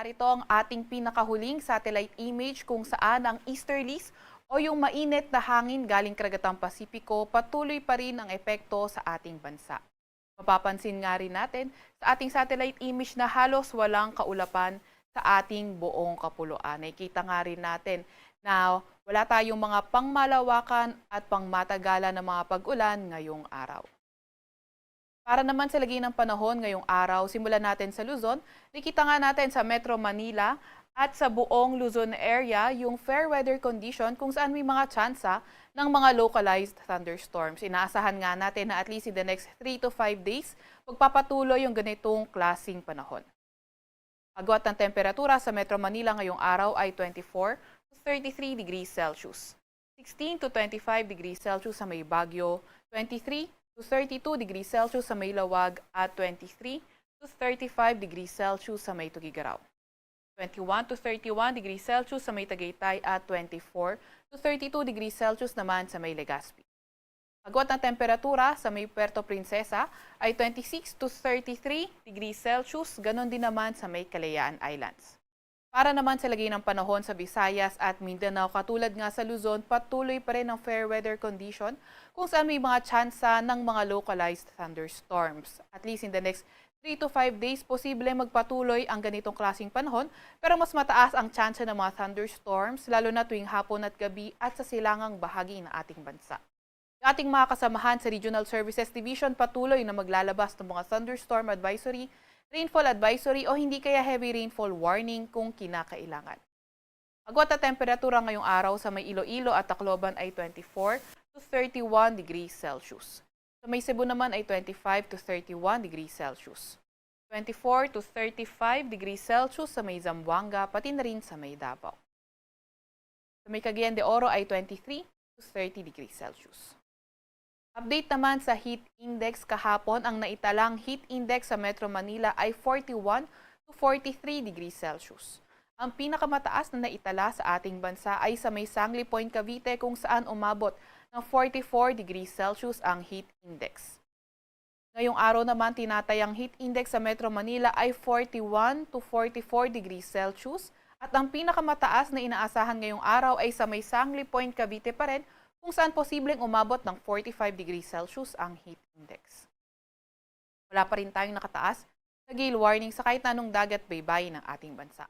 Narito ang ating pinakahuling satellite image kung saan ang easterlies o yung mainit na hangin galing karagatang Pasipiko patuloy pa rin ang epekto sa ating bansa. Mapapansin nga rin natin sa ating satellite image na halos walang kaulapan sa ating buong kapuluan. Nakikita nga rin natin na wala tayong mga pangmalawakan at pangmatagalan na mga pag-ulan ngayong araw. Para naman sa lagay ng panahon ngayong araw, simulan natin sa Luzon. Nakita nga natin sa Metro Manila at sa buong Luzon area yung fair weather condition kung saan may mga tsansa ng mga localized thunderstorms. Inaasahan nga natin na at least in the next 3 to 5 days, magpapatuloy yung ganitong klasing panahon. Agwat ng temperatura sa Metro Manila ngayong araw ay 24 to 33 degrees Celsius. 16 to 25 degrees Celsius sa may Baguio, 23 to 32 degrees Celsius sa may Lawag at 23 to 35 degrees Celsius sa may Tugigaraw. 21 to 31 degrees Celsius sa may Tagaytay at 24 to 32 degrees Celsius naman sa may Legazpi. Agwat ng temperatura sa may Puerto Princesa ay 26 to 33 degrees Celsius, ganon din naman sa may Kalayaan Islands. Para naman sa lagay ng panahon sa Visayas at Mindanao, katulad nga sa Luzon, patuloy pa rin ang fair weather condition kung saan may mga tsansa ng mga localized thunderstorms. At least in the next 3 to 5 days, posible magpatuloy ang ganitong klaseng panahon, pero mas mataas ang tsansa ng mga thunderstorms, lalo na tuwing hapon at gabi at sa silangang bahagi ng ating bansa. Yung ating mga kasamahan sa Regional Services Division patuloy na maglalabas ng mga thunderstorm advisory, rainfall advisory o hindi kaya heavy rainfall warning kung kinakailangan. Agwat na temperatura ngayong araw sa may Iloilo at Tacloban ay 24 to 31 degrees Celsius. Sa may Cebu naman ay 25 to 31 degrees Celsius. 24 to 35 degrees Celsius sa may Zamboanga, pati na rin sa may Davao. Sa may Cagayan de Oro ay 23 to 30 degrees Celsius. Update naman sa heat index kahapon, ang naitalang heat index sa Metro Manila ay 41 to 43 degrees Celsius. Ang pinakamataas na naitala sa ating bansa ay sa may Sangli Point, Cavite kung saan umabot ng 44 degrees Celsius ang heat index. Ngayong araw naman tinatayang heat index sa Metro Manila ay 41 to 44 degrees Celsius at ang pinakamataas na inaasahan ngayong araw ay sa may Sangli Point, Cavite pa rin kung saan posibleng umabot ng 45 degrees Celsius ang heat index. Wala pa rin tayong nakataas na gale warning sa kahit anong dagat baybayin ng ating bansa.